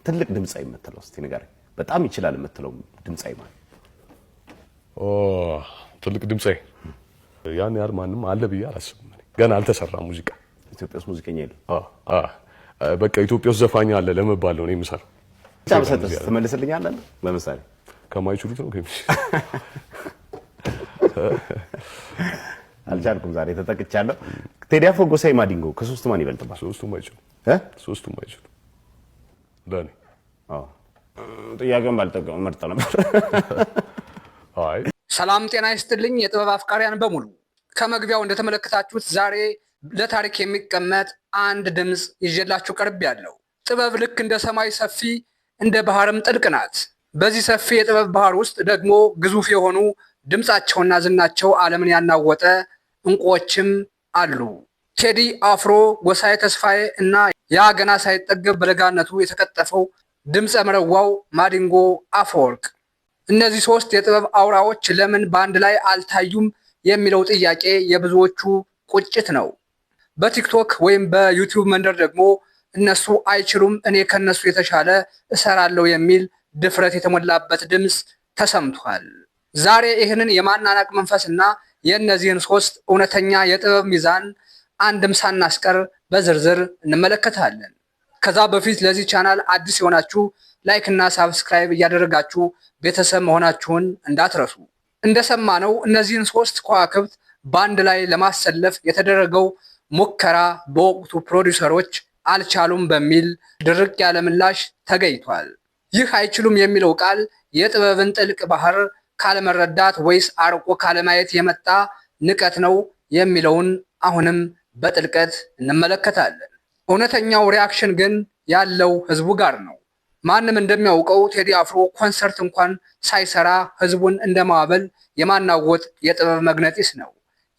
ትልቅ ድምጻይ የምትለው እስቲ ንገረኝ። በጣም ይችላል የምትለው ድምጻይ ማለት? ትልቅ ድምጻይ ያን ያር ማንም አለ ብዬ አላስብም። ገና አልተሰራም ሙዚቃ ኢትዮጵያ ውስጥ ሙዚቀኛ የለም። በቃ ኢትዮጵያ ውስጥ ዘፋኝ አለ ለመባል ነው የምሰራው። ታብሰጥስ ትመልስልኛለህ? ለምሳሌ ከማይችሉት ነው አልቻልኩም። ዛሬ ተጠቅቻለሁ። ቴዲ አፍሮ፣ ጎሳዬ፣ ማዲንጎ ከሶስቱ ማን ይበልጥባል? ሶስቱም አይችሉም ለኔ። ጥያቄውን ባልጠቀም መርጠ ነበር። ሰላም ጤና ይስጥልኝ የጥበብ አፍቃሪያን በሙሉ። ከመግቢያው እንደተመለከታችሁት ዛሬ ለታሪክ የሚቀመጥ አንድ ድምፅ ይዤላችሁ ቀርቤያለሁ። ጥበብ ልክ እንደ ሰማይ ሰፊ እንደ ባህርም ጥልቅ ናት። በዚህ ሰፊ የጥበብ ባህር ውስጥ ደግሞ ግዙፍ የሆኑ ድምፃቸውና ዝናቸው ዓለምን ያናወጠ እንቁዎችም አሉ። ቴዲ አፍሮ፣ ጎሳዬ ተስፋዬ እና ያ ገና ሳይጠገብ በለጋነቱ የተቀጠፈው ድምፀ መረዋው ማዲንጎ አፈወርቅ። እነዚህ ሶስት የጥበብ አውራዎች ለምን በአንድ ላይ አልታዩም የሚለው ጥያቄ የብዙዎቹ ቁጭት ነው። በቲክቶክ ወይም በዩቲዩብ መንደር ደግሞ እነሱ አይችሉም፣ እኔ ከነሱ የተሻለ እሰራለሁ የሚል ድፍረት የተሞላበት ድምፅ ተሰምቷል። ዛሬ ይህንን የማናናቅ መንፈስና የእነዚህን ሶስት እውነተኛ የጥበብ ሚዛን አንድም ሳናስቀር በዝርዝር እንመለከታለን። ከዛ በፊት ለዚህ ቻናል አዲስ የሆናችሁ ላይክ እና ሳብስክራይብ እያደረጋችሁ ቤተሰብ መሆናችሁን እንዳትረሱ። እንደሰማነው እነዚህን ሶስት ከዋክብት በአንድ ላይ ለማሰለፍ የተደረገው ሙከራ በወቅቱ ፕሮዲውሰሮች አልቻሉም በሚል ድርቅ ያለ ምላሽ ተገኝቷል። ይህ አይችሉም የሚለው ቃል የጥበብን ጥልቅ ባህር ካለመረዳት ወይስ አርቆ ካለማየት የመጣ ንቀት ነው የሚለውን አሁንም በጥልቀት እንመለከታለን። እውነተኛው ሪያክሽን ግን ያለው ህዝቡ ጋር ነው። ማንም እንደሚያውቀው ቴዲ አፍሮ ኮንሰርት እንኳን ሳይሰራ ህዝቡን እንደማባበል የማናወጥ የጥበብ መግነጢስ ነው።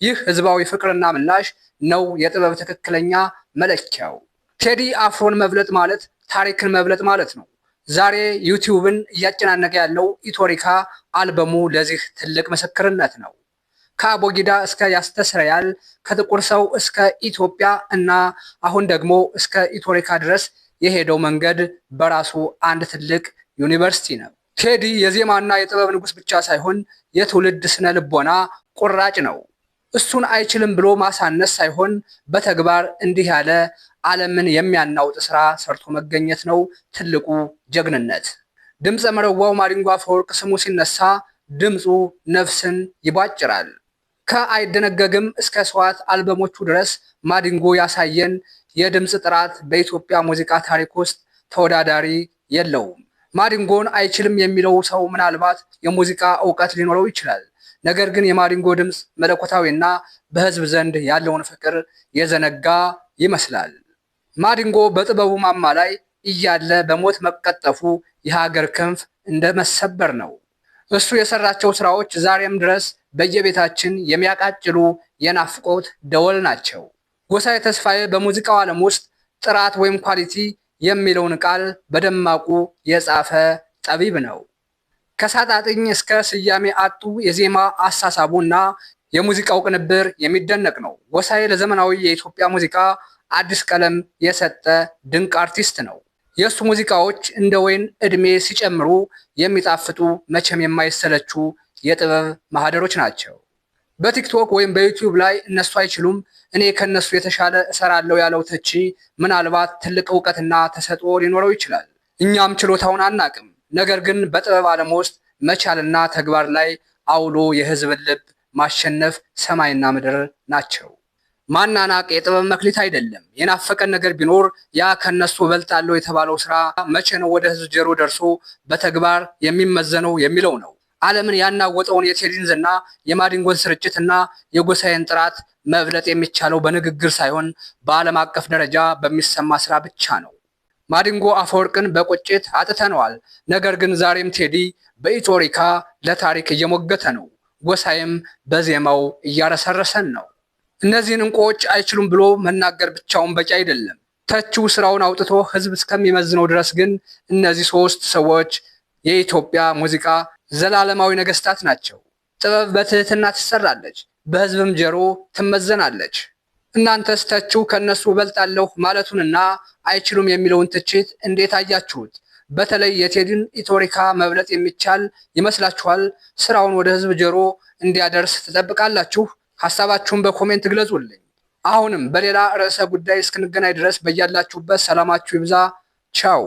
ይህ ህዝባዊ ፍቅርና ምላሽ ነው የጥበብ ትክክለኛ መለኪያው። ቴዲ አፍሮን መብለጥ ማለት ታሪክን መብለጥ ማለት ነው። ዛሬ ዩቲዩብን እያጨናነቀ ያለው ኢቶሪካ አልበሙ ለዚህ ትልቅ ምስክርነት ነው። ከአቦጊዳ እስከ ያስተስረያል፣ ከጥቁር ሰው እስከ ኢትዮጵያ እና አሁን ደግሞ እስከ ኢቶሪካ ድረስ የሄደው መንገድ በራሱ አንድ ትልቅ ዩኒቨርሲቲ ነው። ቴዲ የዜማና የጥበብ ንጉስ ብቻ ሳይሆን የትውልድ ስነ ልቦና ቁራጭ ነው። እሱን አይችልም ብሎ ማሳነስ ሳይሆን በተግባር እንዲህ ያለ ዓለምን የሚያናውጥ ስራ ሰርቶ መገኘት ነው ትልቁ ጀግንነት። ድምፀ መረዋው ማዲንጎ አፈወርቅ ስሙ ሲነሳ ድምፁ ነፍስን ይቧጭራል። ከአይደነገግም እስከ ሰዋት አልበሞቹ ድረስ ማዲንጎ ያሳየን የድምፅ ጥራት በኢትዮጵያ ሙዚቃ ታሪክ ውስጥ ተወዳዳሪ የለውም። ማዲንጎን አይችልም የሚለው ሰው ምናልባት የሙዚቃ እውቀት ሊኖረው ይችላል። ነገር ግን የማዲንጎ ድምፅ መለኮታዊና በህዝብ ዘንድ ያለውን ፍቅር የዘነጋ ይመስላል። ማዲንጎ በጥበቡ ማማ ላይ እያለ በሞት መቀጠፉ የሀገር ክንፍ እንደመሰበር ነው። እሱ የሰራቸው ስራዎች ዛሬም ድረስ በየቤታችን የሚያቃጭሉ የናፍቆት ደወል ናቸው። ጎሳዬ ተስፋዬ በሙዚቃው ዓለም ውስጥ ጥራት ወይም ኳሊቲ የሚለውን ቃል በደማቁ የጻፈ ጠቢብ ነው። ከሳጣጥኝ እስከ ስያሜ አጡ የዜማ አሳሳቡና የሙዚቃው ቅንብር የሚደነቅ ነው። ጎሳዬ ለዘመናዊ የኢትዮጵያ ሙዚቃ አዲስ ቀለም የሰጠ ድንቅ አርቲስት ነው። የእሱ ሙዚቃዎች እንደ ወይን ዕድሜ ሲጨምሩ የሚጣፍጡ መቼም የማይሰለቹ የጥበብ ማህደሮች ናቸው። በቲክቶክ ወይም በዩቲዩብ ላይ እነሱ አይችሉም እኔ ከነሱ የተሻለ እሰራለሁ ያለው ተቺ ምናልባት ትልቅ እውቀትና ተሰጥኦ ሊኖረው ይችላል። እኛም ችሎታውን አናቅም። ነገር ግን በጥበብ ዓለም ውስጥ መቻልና ተግባር ላይ አውሎ የህዝብን ልብ ማሸነፍ ሰማይና ምድር ናቸው። ማናናቅ የጥበብ መክሊት አይደለም። የናፈቀን ነገር ቢኖር ያ ከነሱ እበልጣለሁ የተባለው ስራ መቼ ነው ወደ ህዝብ ጆሮ ደርሶ በተግባር የሚመዘነው የሚለው ነው። ዓለምን ያናወጠውን የቴዲን ዝና፣ የማዲንጎን ስርጭትና የጎሳዬን ጥራት መብለጥ የሚቻለው በንግግር ሳይሆን በዓለም አቀፍ ደረጃ በሚሰማ ስራ ብቻ ነው። ማዲንጎ አፈወርቅን በቁጭት አጥተነዋል። ነገር ግን ዛሬም ቴዲ በኢቶሪካ ለታሪክ እየሞገተ ነው። ጎሳዬም በዜማው እያረሰረሰን ነው። እነዚህን እንቁዎች አይችሉም ብሎ መናገር ብቻውን በቂ አይደለም። ተቺው ስራውን አውጥቶ ህዝብ እስከሚመዝነው ድረስ ግን እነዚህ ሶስት ሰዎች የኢትዮጵያ ሙዚቃ ዘላለማዊ ነገስታት ናቸው። ጥበብ በትህትና ትሰራለች፣ በህዝብም ጆሮ ትመዘናለች። እናንተስ ተቺው ከነሱ እበልጣለሁ ማለቱንና አይችሉም የሚለውን ትችት እንዴት አያችሁት? በተለይ የቴዲን ኢትዮሪካ መብለጥ የሚቻል ይመስላችኋል? ስራውን ወደ ህዝብ ጆሮ እንዲያደርስ ትጠብቃላችሁ? ሐሳባችሁን በኮሜንት ግለጹልኝ። አሁንም በሌላ ርዕሰ ጉዳይ እስክንገናኝ ድረስ በያላችሁበት ሰላማችሁ ይብዛ። ቻው።